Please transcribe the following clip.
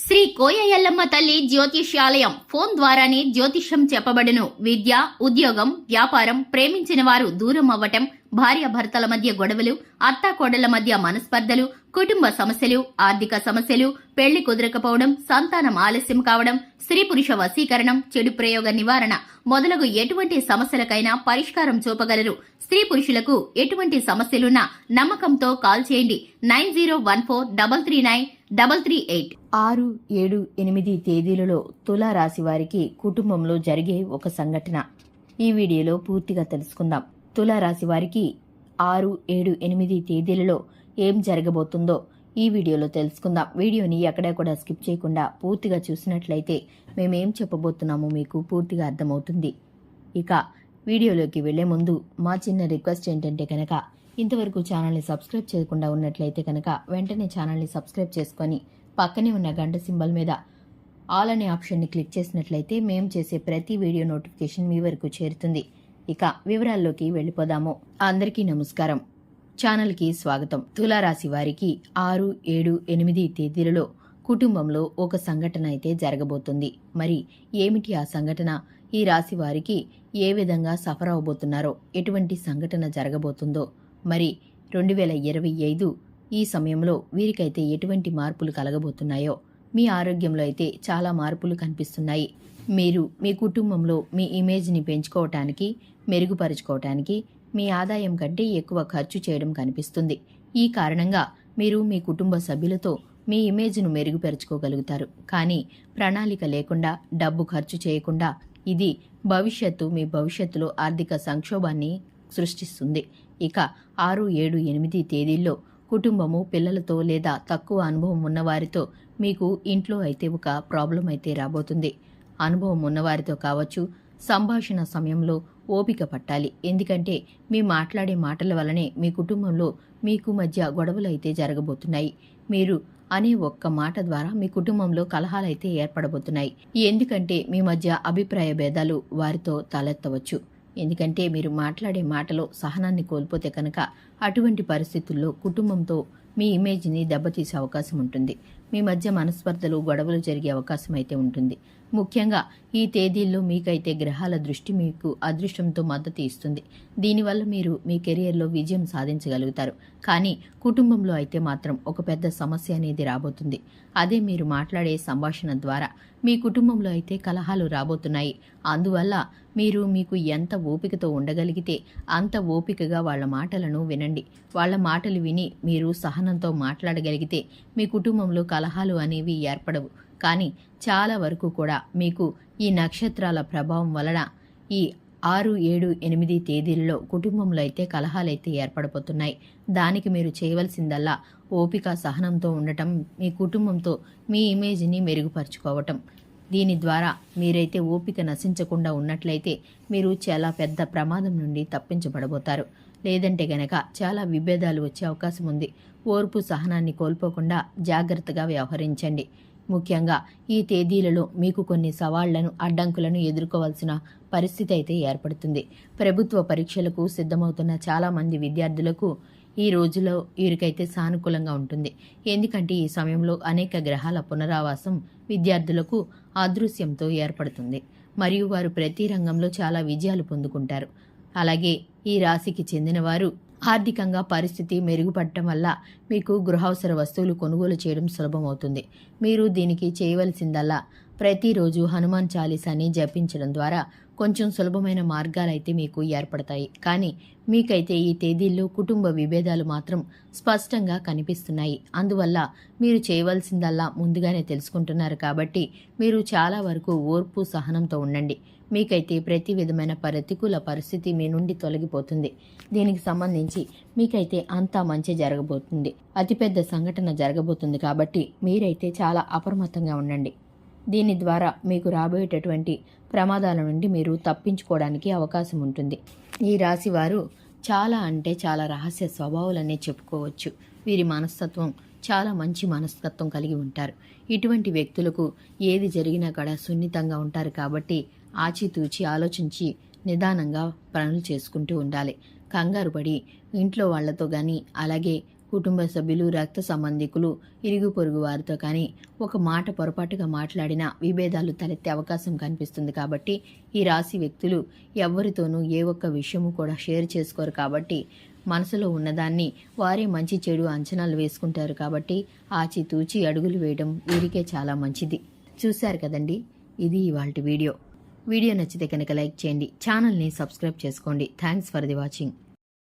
శ్రీ కోయ ఎల్లమ్మ తల్లి జ్యోతిష్యాలయం ఫోన్ ద్వారానే జ్యోతిష్యం చెప్పబడును. విద్య, ఉద్యోగం, వ్యాపారం, ప్రేమించిన వారు దూరం అవ్వటం, భార్యాభర్తల మధ్య గొడవలు, అత్తాకోడళ్ల మధ్య మనస్పర్ధలు, కుటుంబ సమస్యలు, ఆర్థిక సమస్యలు, పెళ్లి కుదరకపోవడం, సంతానం ఆలస్యం కావడం, స్త్రీ పురుష వశీకరణం, చెడు ప్రయోగ నివారణ మొదలగు ఎటువంటి సమస్యలకైనా పరిష్కారం చూపగలరు. స్త్రీ పురుషులకు ఎటువంటి సమస్యలున్నా నమ్మకంతో కాల్ చేయండి. 9014339338. 6, 7, 8 తేదీలలో తులారాశి వారికి కుటుంబంలో జరిగే ఒక సంఘటన ఈ వీడియోలో పూర్తిగా తెలుసుకుందాం. తులారాశి వారికి 6, 7, 8 తేదీలలో ఏం జరగబోతుందో ఈ వీడియోలో తెలుసుకుందాం. వీడియోని ఎక్కడా కూడా స్కిప్ చేయకుండా పూర్తిగా చూసినట్లయితే మేమేం చెప్పబోతున్నామో మీకు పూర్తిగా అర్థమవుతుంది. ఇక వీడియోలోకి వెళ్లే ముందు మా చిన్న రిక్వెస్ట్ ఏంటంటే కనుక ఇంతవరకు ఛానల్ని సబ్స్క్రైబ్ చేయకుండా ఉన్నట్లయితే కనుక వెంటనే ఛానల్ని సబ్స్క్రైబ్ చేసుకొని పక్కనే ఉన్న గంట సింబల్ మీద ఆల్ అనే ఆప్షన్ని క్లిక్ చేసినట్లయితే మేము చేసే ప్రతి వీడియో నోటిఫికేషన్ మీ వరకు చేరుతుంది. ఇక వివరాల్లోకి వెళ్ళిపోదాము. అందరికీ నమస్కారం. ఛానల్కి స్వాగతం. తులారాశి వారికి 6, 7, 8 తేదీలలో కుటుంబంలో ఒక సంఘటన అయితే జరగబోతుంది. మరి ఏమిటి ఆ సంఘటన? ఈ రాశి వారికి ఏ విధంగా సఫర్ అవబోతున్నారో, ఎటువంటి సంఘటన జరగబోతుందో, మరి 2025 ఈ సమయంలో వీరికైతే ఎటువంటి మార్పులు కలగబోతున్నాయో, మీ ఆరోగ్యంలో అయితే చాలా మార్పులు కనిపిస్తున్నాయి. మీరు మీ కుటుంబంలో మీ ఇమేజ్ని పెంచుకోవటానికి, మెరుగుపరుచుకోవటానికి మీ ఆదాయం కంటే ఎక్కువ ఖర్చు చేయడం కనిపిస్తుంది. ఈ కారణంగా మీరు మీ కుటుంబ సభ్యులతో మీ ఇమేజ్ను మెరుగుపరుచుకోగలుగుతారు. కానీ ప్రణాళిక లేకుండా, డబ్బు ఖర్చు చేయకుండా ఇది మీ భవిష్యత్తులో ఆర్థిక సంక్షోభాన్ని సృష్టిస్తుంది. ఇక 6, 7, 8 తేదీల్లో కుటుంబము, పిల్లలతో లేదా తక్కువ అనుభవం ఉన్నవారితో మీకు ఇంట్లో అయితే ఒక ప్రాబ్లం అయితే రాబోతుంది. అనుభవం ఉన్నవారితో కావచ్చు, సంభాషణ సమయంలో ఓపిక పట్టాలి. ఎందుకంటే మీ మాట్లాడే మాటల వల్లనే మీ కుటుంబంలో మీకు మధ్య గొడవలు అయితే జరగబోతున్నాయి. మీరు అనే ఒక్క మాట ద్వారా మీ కుటుంబంలో కలహాలైతే ఏర్పడబోతున్నాయి. ఎందుకంటే మీ మధ్య అభిప్రాయ భేదాలు వారితో తలెత్తవచ్చు. ఎందుకంటే మీరు మాట్లాడే మాటలో సహనాన్ని కోల్పోతే కనుక అటువంటి పరిస్థితుల్లో కుటుంబంతో మీ ఇమేజ్ని దెబ్బతీసే అవకాశం ఉంటుంది. మీ మధ్య మనస్పర్ధలు, గొడవలు జరిగే అవకాశం అయితే ఉంటుంది. ముఖ్యంగా ఈ తేదీల్లో మీకైతే గ్రహాల దృష్టి మీకు అదృష్టంతో మద్దతు ఇస్తుంది. దీనివల్ల మీరు మీ కెరియర్లో విజయం సాధించగలుగుతారు. కానీ కుటుంబంలో అయితే మాత్రం ఒక పెద్ద సమస్య అనేది రాబోతుంది. అదే మీరు మాట్లాడే సంభాషణ ద్వారా మీ కుటుంబంలో అయితే కలహాలు రాబోతున్నాయి. అందువల్ల మీకు ఎంత ఓపికతో ఉండగలిగితే అంత ఓపికగా వాళ్ళ మాటలను వినండి. వాళ్ళ మాటలు విని మీరు సహనంతో మాట్లాడగలిగితే మీ కుటుంబంలో కలహాలు అనేవి ఏర్పడవు. కానీ చాలా వరకు కూడా మీకు ఈ నక్షత్రాల ప్రభావం వలన ఈ 6, 7, 8 తేదీలలో కుటుంబంలో అయితే కలహాలైతే ఏర్పడబోతున్నాయి. దానికి మీరు చేయవలసిందల్లా ఓపిక, సహనంతో ఉండటం, మీ కుటుంబంతో మీ ఇమేజ్ని మెరుగుపరుచుకోవటం. దీని ద్వారా మీరైతే ఓపిక నశించకుండా ఉన్నట్లయితే మీరు చాలా పెద్ద ప్రమాదం నుండి తప్పించబడబోతారు. లేదంటే గనక చాలా విభేదాలు వచ్చే అవకాశం ఉంది. ఓర్పు, సహనాన్ని కోల్పోకుండా జాగ్రత్తగా వ్యవహరించండి. ముఖ్యంగా ఈ తేదీలలో మీకు కొన్ని సవాళ్లను, అడ్డంకులను ఎదుర్కోవాల్సిన పరిస్థితి అయితే ఏర్పడుతుంది. ప్రభుత్వ పరీక్షలకు సిద్ధమవుతున్న చాలా మంది విద్యార్థులకు ఈ రోజులో వీరికైతే సానుకూలంగా ఉంటుంది. ఎందుకంటే ఈ సమయంలో అనేక గ్రహాల పునరావాసం విద్యార్థులకు అదృశ్యంతో ఏర్పడుతుంది. మరియు వారు ప్రతి రంగంలో చాలా విజయాలు పొందుకుంటారు. అలాగే ఈ రాశికి చెందిన వారు ఆర్థికంగా పరిస్థితి మెరుగుపడటం వల్ల మీకు గృహావసర వస్తువులు కొనుగోలు చేయడం సులభమవుతుంది. మీరు దీనికి చేయవలసిందల్లా ప్రతిరోజు హనుమాన్ చాలీసాని జపించడం ద్వారా కొంచెం సులభమైన మార్గాలైతే మీకు ఏర్పడతాయి. కానీ మీకైతే ఈ తేదీల్లో కుటుంబ విభేదాలు మాత్రం స్పష్టంగా కనిపిస్తున్నాయి. అందువల్ల మీరు చేయవలసిందల్లా ముందుగానే తెలుసుకుంటున్నారు కాబట్టి మీరు చాలా వరకు ఓర్పు, సహనంతో ఉండండి. మీకైతే ప్రతి విధమైన ప్రతికూల పరిస్థితి మీ నుండి తొలగిపోతుంది. దీనికి సంబంధించి మీకైతే అంతా మంచి జరగబోతుంది. అతిపెద్ద సంఘటన జరగబోతుంది కాబట్టి మీరైతే చాలా అప్రమత్తంగా ఉండండి. దీని ద్వారా మీకు రాబోయేటటువంటి ప్రమాదాల నుండి మీరు తప్పించుకోవడానికి అవకాశం ఉంటుంది. ఈ రాశి వారు చాలా అంటే చాలా రహస్య స్వభావాలనే చెప్పుకోవచ్చు. వీరి మనస్తత్వం చాలా మంచి మనస్తత్వం కలిగి ఉంటారు. ఇటువంటి వ్యక్తులకు ఏది జరిగినా కూడా సున్నితంగా ఉంటారు కాబట్టి ఆచితూచి ఆలోచించి నిదానంగా పనులు చేసుకుంటూ ఉండాలి. కంగారు పడి ఇంట్లో వాళ్లతో కానీ, అలాగే కుటుంబ సభ్యులు, రక్త సంబంధికులు, ఇరుగు పొరుగు వారితో కానీ ఒక మాట పొరపాటుగా మాట్లాడినా విభేదాలు తలెత్తే అవకాశం కనిపిస్తుంది. కాబట్టి ఈ రాశి వ్యక్తులు ఎవరితోనూ ఏ ఒక్క విషయము కూడా షేర్ చేసుకోరు. కాబట్టి మనసులో ఉన్నదాన్ని వారే మంచి చెడు అంచనాలు వేసుకుంటారు. కాబట్టి ఆచితూచి అడుగులు వేయడం వీరికే చాలా మంచిది. చూశారు కదండి, ఇది ఇవాల్టి వీడియో. వీడియో నచ్చితే కనుక లైక్ చేయండి, ఛానల్ని సబ్స్క్రైబ్ చేసుకోండి. Thanks for the watching.